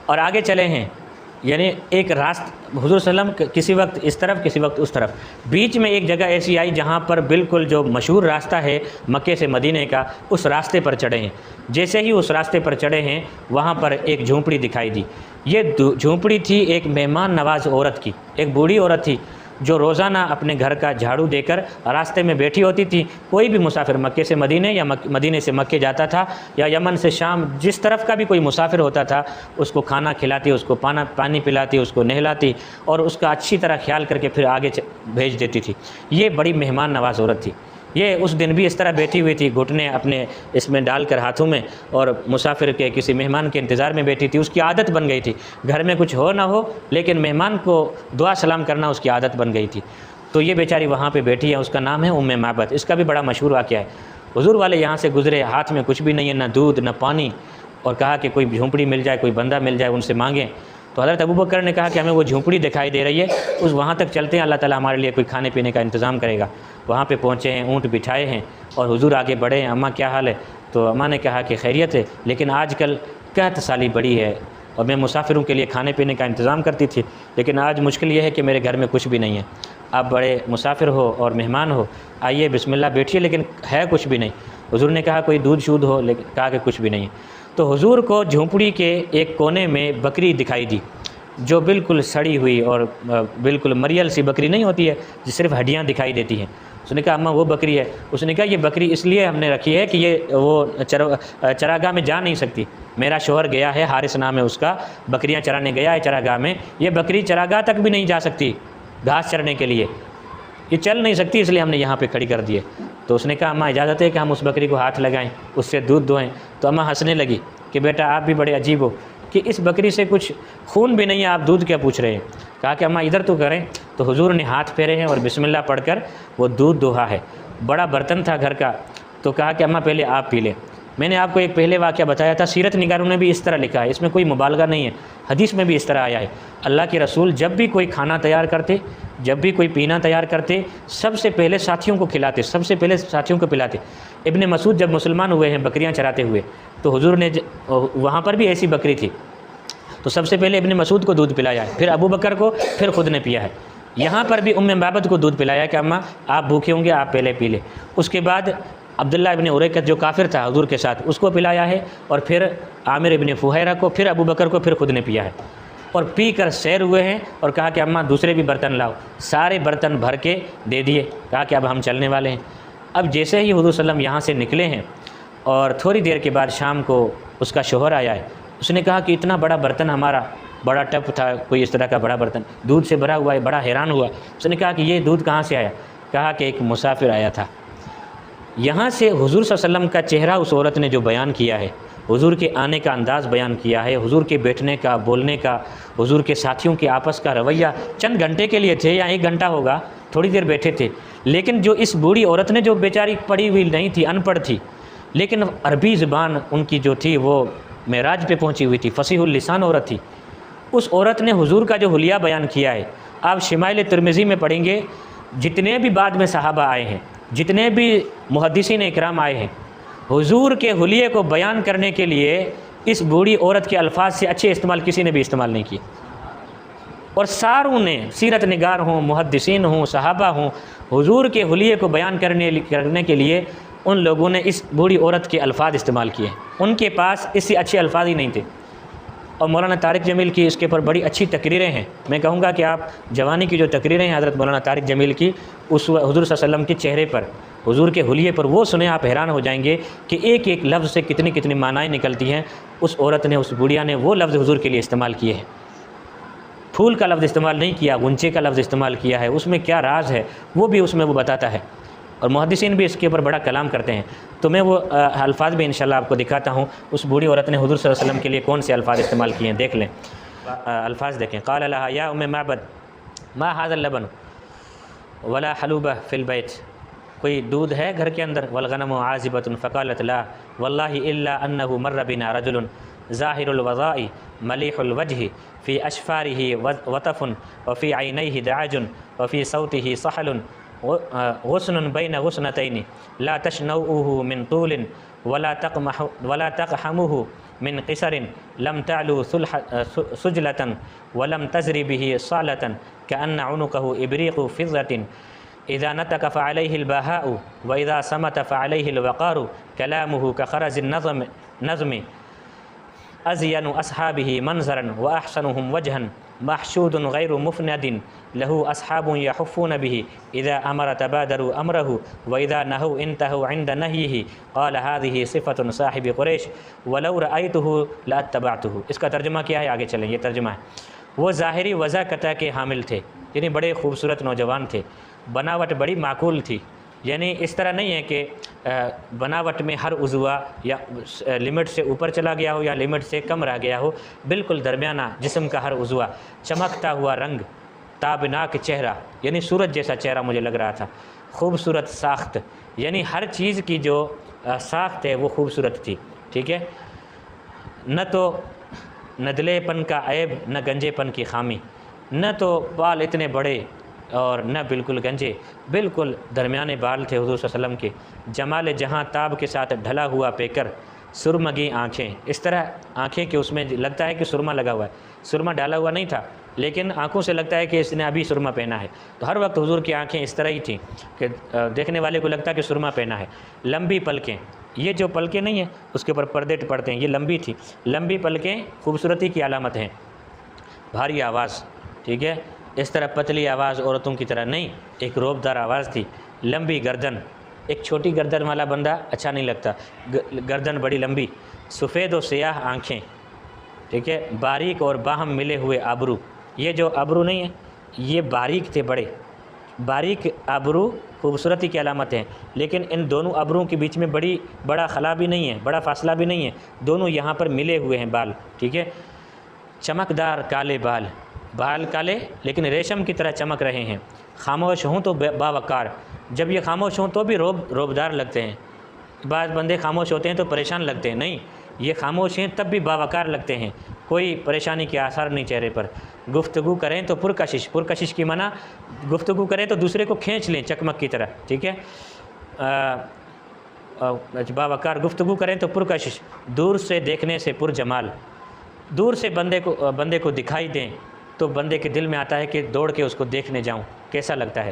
اور آگے چلے ہیں، یعنی ایک حضور صلی اللہ علیہ وسلم کسی وقت اس طرف کسی وقت اس طرف، بیچ میں ایک جگہ ایسی آئی جہاں پر بالکل جو مشہور راستہ ہے مکے سے مدینے کا، اس راستے پر چڑھے ہیں۔ جیسے ہی اس راستے پر چڑھے ہیں وہاں پر ایک جھونپڑی دکھائی دی۔ یہ جھونپڑی تھی ایک مہمان نواز عورت کی، ایک بوڑھی عورت تھی جو روزانہ اپنے گھر کا جھاڑو دے کر راستے میں بیٹھی ہوتی تھی۔ کوئی بھی مسافر مکے سے مدینے یا مدینے سے مکے جاتا تھا یا یمن سے شام، جس طرف کا بھی کوئی مسافر ہوتا تھا، اس کو کھانا کھلاتی، اس کو پانی پلاتی، اس کو نہلاتی اور اس کا اچھی طرح خیال کر کے پھر آگے بھیج دیتی تھی۔ یہ بڑی مہمان نواز عورت تھی۔ یہ اس دن بھی اس طرح بیٹھی ہوئی تھی، گھٹنے اپنے اس میں ڈال کر ہاتھوں میں، اور مسافر کے کسی مہمان کے انتظار میں بیٹھی تھی۔ اس کی عادت بن گئی تھی، گھر میں کچھ ہو نہ ہو لیکن مہمان کو دعا سلام کرنا اس کی عادت بن گئی تھی۔ تو یہ بیچاری وہاں پہ بیٹھی ہے، اس کا نام ہے معبد۔ اس کا بھی بڑا مشہور واقعہ ہے۔ حضور والے یہاں سے گزرے، ہاتھ میں کچھ بھی نہیں ہے، نہ دودھ نہ پانی، اور کہا کہ کوئی جھونپڑی مل جائے، کوئی بندہ مل جائے، ان سے مانگیں۔ تو حضرت ابوبکر نے کہا کہ ہمیں وہ جھونپڑی دکھائی دے رہی ہے، وہاں تک چلتے ہیں، اللہ تعالیٰ ہمارے لیے کوئی کھانے پینے کا انتظام کرے گا۔ وہاں پہ پہنچے ہیں، اونٹ بٹھائے ہیں اور حضور آگے بڑھے ہیں۔ اماں کیا حال ہے؟ تو اماں نے کہا کہ خیریت ہے، لیکن آج کل قحط سالی بڑی ہے اور میں مسافروں کے لیے کھانے پینے کا انتظام کرتی تھی، لیکن آج مشکل یہ ہے کہ میرے گھر میں کچھ بھی نہیں ہے۔ آپ بڑے مسافر ہو اور مہمان ہو، آئیے بسم اللہ بیٹھیے، لیکن ہے کچھ بھی نہیں۔ حضور نے کہا کوئی دودھ شودھ ہو، لیکن کہا کہ کچھ بھی نہیں ہے۔ تو حضور کو جھونپڑی کے ایک کونے میں بکری دکھائی دی، جو بالکل سڑی ہوئی اور بالکل مریل سی بکری نہیں ہوتی ہے جس صرف ہڈیاں دکھائی دیتی ہیں۔ اس نے کہا اماں وہ بکری ہے۔ اس نے کہا یہ بکری اس لیے ہم نے رکھی ہے کہ یہ وہ چراگاہ میں جا نہیں سکتی، میرا شوہر گیا ہے، حارث نام ہے اس کا، بکریاں چرانے گیا ہے چراگاہ میں، یہ بکری چراگاہ تک بھی نہیں جا سکتی گھاس چرنے کے لیے، یہ چل نہیں سکتی، اس لیے ہم نے یہاں پہ کھڑی کر دی ہے۔ تو اس نے کہا اماں اجازت ہے کہ ہم اس بکری کو ہاتھ لگائیں، اس سے دودھ دوئیں؟ تو اماں ہنسنے لگی کہ بیٹا آپ بھی بڑے عجیب ہو کہ اس بکری سے کچھ خون بھی نہیں ہے، آپ دودھ کیا پوچھ رہے ہیں؟ کہا کہ اماں ادھر تو کریں۔ تو حضور نے ہاتھ پھیرے ہیں اور بسم اللہ پڑھ کر وہ دودھ دوہا ہے۔ بڑا برتن تھا گھر کا، تو کہا کہ اماں پہلے آپ پی لیں۔ میں نے آپ کو ایک پہلے واقعہ بتایا تھا، سیرت نگاروں نے بھی اس طرح لکھا ہے، اس میں کوئی مبالغہ نہیں ہے، حدیث میں بھی اس طرح آیا ہے۔ اللہ کے رسول جب بھی کوئی کھانا تیار کرتے، جب بھی کوئی پینا تیار کرتے، سب سے پہلے ساتھیوں کو کھلاتے، سب سے پہلے ساتھیوں کو پلاتے۔ ابن مسعود جب مسلمان ہوئے ہیں بکریاں چراتے ہوئے، تو حضور نے وہاں پر بھی ایسی بکری تھی، تو سب سے پہلے ابن مسعود کو دودھ پلایا ہے، پھر ابو بکر کو، پھر خود نے پیا ہے۔ یہاں پر بھی معبد کو دودھ پلایا کہ اماں آپ بھوکے ہوں گے، آپ پہلے پی لیں۔ اس کے بعد عبداللہ ابن اریکت جو کافر تھا حضور کے ساتھ، اس کو پلایا ہے، اور پھر عامر ابن فہیرہ کو، پھر ابو بکر کو، پھر خود نے پیا ہے، اور پی کر سیر ہوئے ہیں اور کہا کہ اماں دوسرے بھی برتن لاؤ، سارے برتن بھر کے دے دیے، کہا کہ اب ہم چلنے والے ہیں۔ اب جیسے ہی حضور صلی اللہ علیہ وسلم یہاں سے نکلے ہیں اور تھوڑی دیر کے بعد شام کو اس کا شوہر آیا ہے، اس نے کہا کہ اتنا بڑا برتن، ہمارا بڑا ٹپ تھا کوئی اس طرح کا بڑا برتن، دودھ سے بھرا ہوا ہے، بڑا حیران ہوا۔ اس نے کہا کہ یہ دودھ کہاں سے آیا؟ کہا کہ ایک مسافر آیا تھا۔ یہاں سے حضور صلی اللہ علیہ وسلم کا چہرہ اس عورت نے جو بیان کیا ہے، حضور کے آنے کا انداز بیان کیا ہے، حضور کے بیٹھنے کا، بولنے کا، حضور کے ساتھیوں کے آپس کا رویہ، چند گھنٹے کے لیے تھے یا 1 گھنٹہ ہوگا، تھوڑی دیر بیٹھے تھے، لیکن جو اس بوڑھی عورت نے، جو بیچاری پڑھی ہوئی نہیں تھی، ان پڑھ تھی، لیکن عربی زبان ان کی جو تھی وہ معراج پہ پہنچی ہوئی تھی، فصیح اللسان عورت تھی، اس عورت نے حضور کا جو حلیہ بیان کیا ہے۔ آپ شمائل ترمذی میں پڑھیں گے، جتنے بھی بعد میں صحابہ آئے ہیں، جتنے بھی محدثین اکرام آئے ہیں، حضور کے حلیے کو بیان کرنے کے لیے اس بوڑھی عورت کے الفاظ سے اچھے استعمال کسی نے بھی استعمال نہیں کیے، اور ساروں نے، سیرت نگار ہوں، محدثین ہوں، صحابہ ہوں، حضور کے حلیے کو بیان کرنے کے لیے ان لوگوں نے اس بوڑھی عورت کے الفاظ استعمال کیے ہیں، ان کے پاس اس سے اچھے الفاظ ہی نہیں تھے۔ اور مولانا طارق جمیل کی اس کے اوپر بڑی اچھی تقریریں ہیں، میں کہوں گا کہ آپ جوانی کی جو تقریریں ہیں حضرت مولانا طارق جمیل کی، اس حضور صلی اللہ علیہ وسلم کے چہرے پر، حضور کے حلیے پر، وہ سنیں آپ حیران ہو جائیں گے کہ ایک ایک لفظ سے کتنی کتنی معنائیں نکلتی ہیں۔ اس عورت نے، اس بوڑھیا نے وہ لفظ حضور کے لیے استعمال کیے ہیں، پھول کا لفظ استعمال نہیں کیا، غنچے کا لفظ استعمال کیا ہے، اس میں کیا راز ہے وہ بھی اس میں وہ بتاتا ہے، اور محدثین بھی اس کے اوپر بڑا کلام کرتے ہیں۔ تو میں وہ الفاظ بھی انشاءاللہ آپ کو دکھاتا ہوں، اس بوڑھی عورت نے حضور صلی اللہ علیہ وسلم کے لیے کون سے الفاظ استعمال کیے ہیں، دیکھ لیں الفاظ دیکھیں۔ قال لها یا معبد ما هذا اللبن ولا حلوبہ فی البیت، کوئی دودھ ہے گھر کے اندر؟ والغنم عازبۃ فقالت لا واللہ الا انه مر بنا رجل ظاہر الوضاء ملیح الوجہ فی اشفارہ وطف وفی عینیہ دعج وفی صوتہ صحل غصن بین غصنتین لا تشنؤه من طول ولا تقحمه من قصر لم تعلو سجلة ولم تزر به صالة كأن عنقه إبريق فضة إذا نطق فعليه البهاء وإذا صمت فعليه الوقار كلامه كخرز النظم أزين أصحابه منظرا وأحسنهم وجها محشود غير مفند له أصحاب يحفون به إذا أمر تبادروا أمره وإذا نهوا انتهوا عند نهيه قال هذه صفة صاحب قریش ولو رأيته لاتبعته۔ اس کا ترجمہ کیا ہے؟ آگے چلیں، یہ ترجمہ ہے۔ وہ ظاہری وضاقتہ کے حامل تھے، یعنی بڑے خوبصورت نوجوان تھے، بناوٹ بڑی معقول تھی، یعنی اس طرح نہیں ہے کہ بناوٹ میں ہر عضوہ یا لمٹ سے اوپر چلا گیا ہو یا لمٹ سے کم رہ گیا ہو، بالکل درمیانہ جسم کا ہر عضوہ، چمکتا ہوا رنگ، تابناک چہرہ، یعنی سورج جیسا چہرہ مجھے لگ رہا تھا، خوبصورت ساخت، یعنی ہر چیز کی جو ساخت ہے وہ خوبصورت تھی، ٹھیک ہے، نہ تو ندلے پن کا عیب، نہ گنجے پن کی خامی، نہ تو بال اتنے بڑے اور نہ بالکل گنجے، بالکل درمیانے بال تھے حضور صلی اللہ علیہ وسلم کے، جمال جہاں تاب کے ساتھ ڈھلا ہوا پیکر، سرمگی آنکھیں، اس طرح آنکھیں کہ اس میں لگتا ہے کہ سرما لگا ہوا ہے، سرما ڈالا ہوا نہیں تھا لیکن آنکھوں سے لگتا ہے کہ اس نے ابھی سرما پہنا ہے، تو ہر وقت حضور کی آنکھیں اس طرح ہی تھیں کہ دیکھنے والے کو لگتا ہے کہ سرما پہنا ہے۔ لمبی پلکیں، یہ جو پلکیں نہیں ہیں اس کے اوپر پردے پڑتے ہیں، یہ لمبی تھی، لمبی پلکیں خوبصورتی کی علامت ہیں۔ بھاری آواز، ٹھیک ہے، اس طرح پتلی آواز عورتوں کی طرح نہیں، ایک روبدار آواز تھی۔ لمبی گردن، ایک چھوٹی گردن والا بندہ اچھا نہیں لگتا، گردن بڑی لمبی۔ سفید و سیاہ آنکھیں، ٹھیک ہے، باریک اور باہم ملے ہوئے ابرو، یہ جو ابرو نہیں ہے یہ باریک تھے، بڑے باریک ابرو خوبصورتی کی علامت ہیں، لیکن ان دونوں ابروں کے بیچ میں بڑا خلا بھی نہیں ہے، بڑا فاصلہ بھی نہیں ہے، دونوں یہاں پر ملے ہوئے ہیں بال، ٹھیک ہے۔ چمکدار کالے بال، بال کالے لیکن ریشم کی طرح چمک رہے ہیں۔ خاموش ہوں تو باوقار، جب یہ خاموش ہوں تو بھی روبدار لگتے ہیں۔ بعض بندے خاموش ہوتے ہیں تو پریشان لگتے ہیں، نہیں، یہ خاموش ہیں تب بھی باوقار لگتے ہیں، کوئی پریشانی کے آثار نہیں چہرے پر۔ گفتگو کریں تو پرکشش کی منع، گفتگو کریں تو دوسرے کو کھینچ لیں چکمک کی طرح، ٹھیک ہے۔ باوقار گفتگو کریں تو پرکشش، دور سے دیکھنے سے پرجمال، دور سے بندے کو دکھائی دیں تو بندے کے دل میں آتا ہے کہ دوڑ کے اس کو دیکھنے جاؤں، کیسا لگتا ہے۔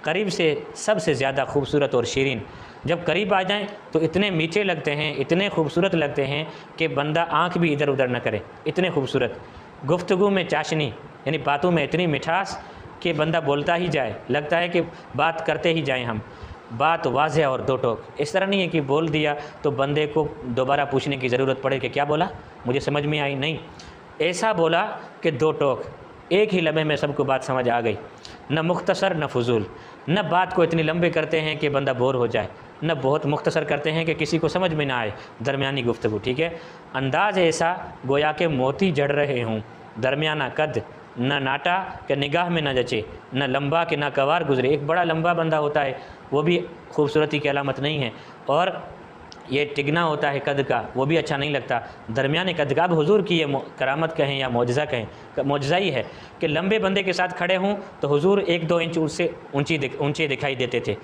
قریب سے سب سے زیادہ خوبصورت اور شیرین، جب قریب آ جائیں تو اتنے میٹھے لگتے ہیں، اتنے خوبصورت لگتے ہیں کہ بندہ آنکھ بھی ادھر ادھر نہ کرے، اتنے خوبصورت۔ گفتگو میں چاشنی، یعنی باتوں میں اتنی مٹھاس کہ بندہ بولتا ہی جائے، لگتا ہے کہ بات کرتے ہی جائیں ہم، بات واضح اور دو ٹوک، اس طرح نہیں ہے کہ بول دیا تو بندے کو دوبارہ پوچھنے کی ضرورت پڑے کہ کیا بولا، مجھے سمجھ میں آئی، نہیں، ایسا بولا کہ دو ٹوک، ایک ہی لمحے میں سب کو بات سمجھ آ گئی، نہ مختصر نہ فضول، نہ بات کو اتنی لمبے کرتے ہیں کہ بندہ بور ہو جائے، نہ بہت مختصر کرتے ہیں کہ کسی کو سمجھ میں نہ آئے، درمیانی گفتگو، ٹھیک ہے۔ انداز ایسا گویا کہ موتی جڑ رہے ہوں، درمیانہ قد، نہ ناٹا کہ نگاہ میں نہ جچے، نہ لمبا کہ نہ کوار گزرے، ایک بڑا لمبا بندہ ہوتا ہے وہ بھی خوبصورتی کی علامت نہیں ہے، اور یہ ٹگنا ہوتا ہے قد کا، وہ بھی اچھا نہیں لگتا، درمیانے قد کا۔ اب حضور کی یہ کرامت کہیں یا معجزہ کہیں، معجزہ ہی ہے کہ لمبے بندے کے ساتھ کھڑے ہوں تو حضور 1-2 انچ اس سے اونچے دکھائی دیتے تھے،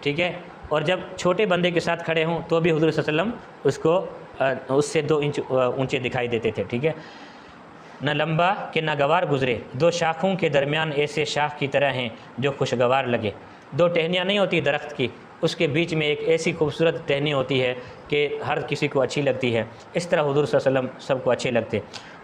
ٹھیک ہے، اور جب چھوٹے بندے کے ساتھ کھڑے ہوں تو بھی حضور صلی اللہ علیہ وسلم اس کو اس سے 2 انچ اونچے دکھائی دیتے تھے، ٹھیک ہے۔ نہ لمبا کہ نہ گوار گزرے، دو شاخوں کے درمیان ایسے شاخ کی طرح ہیں جو خوشگوار لگے۔ 2 ٹہنیاں نہیں ہوتی درخت کی، اس کے بیچ میں ایک ایسی خوبصورت ٹہنی ہوتی ہے کہ ہر کسی کو اچھی لگتی ہے، اس طرح حضور صلی اللہ علیہ وسلم سب کو اچھے لگتے۔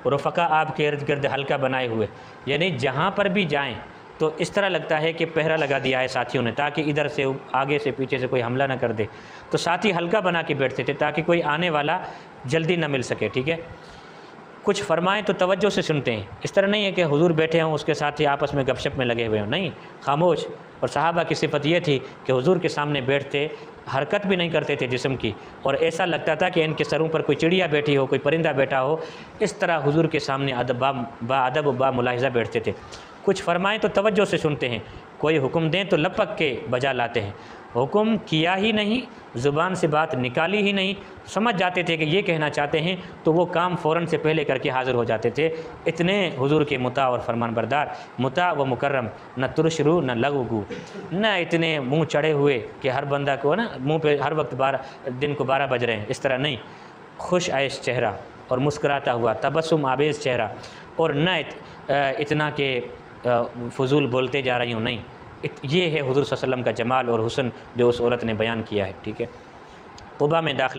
رفقا آپ کے ارد گرد حلقہ بنائے ہوئے، یعنی جہاں پر بھی جائیں تو اس طرح لگتا ہے کہ پہرا لگا دیا ہے ساتھیوں نے، تاکہ ادھر سے آگے سے پیچھے سے کوئی حملہ نہ کر دے، تو ساتھی حلقہ بنا کے بیٹھتے تھے تاکہ کوئی آنے والا جلدی نہ مل سکے، ٹھیک ہے۔ کچھ فرمائیں تو توجہ سے سنتے ہیں، اس طرح نہیں ہے کہ حضور بیٹھے ہوں اس کے ساتھ ہی آپس میں گپ شپ میں لگے ہوئے ہوں، نہیں، خاموش۔ اور صحابہ کی صفت یہ تھی کہ حضور کے سامنے بیٹھتے حرکت بھی نہیں کرتے تھے جسم کی، اور ایسا لگتا تھا کہ ان کے سروں پر کوئی چڑیا بیٹھی ہو، کوئی پرندہ بیٹھا ہو، اس طرح حضور کے سامنے با ادب و با ملاحظہ بیٹھتے تھے۔ کچھ فرمائیں تو توجہ سے سنتے ہیں، کوئی حکم دیں تو لپک کے بجا لاتے ہیں، حکم کیا ہی نہیں، زبان سے بات نکالی ہی نہیں، سمجھ جاتے تھے کہ یہ کہنا چاہتے ہیں تو وہ کام فوراً سے پہلے کر کے حاضر ہو جاتے تھے، اتنے حضور کے مطاع اور فرمان بردار، مطاع و مکرم، نہ ترش رو نہ لغو گو، نہ اتنے منہ چڑھے ہوئے کہ ہر بندہ کو نا منہ پہ ہر وقت دن کو 12 بج رہے ہیں، اس طرح نہیں، خوش عیش چہرہ، اور مسکراتا ہوا، تبسم آمیز چہرہ، اور نہ اتنا کہ فضول بولتے جا رہی ہوں، نہیں، یہ ہے حضور صلی اللہ علیہ وسلم کا جمال اور حسن جو اس عورت نے بیان کیا ہے، ٹھیک ہے۔ قباء میں داخل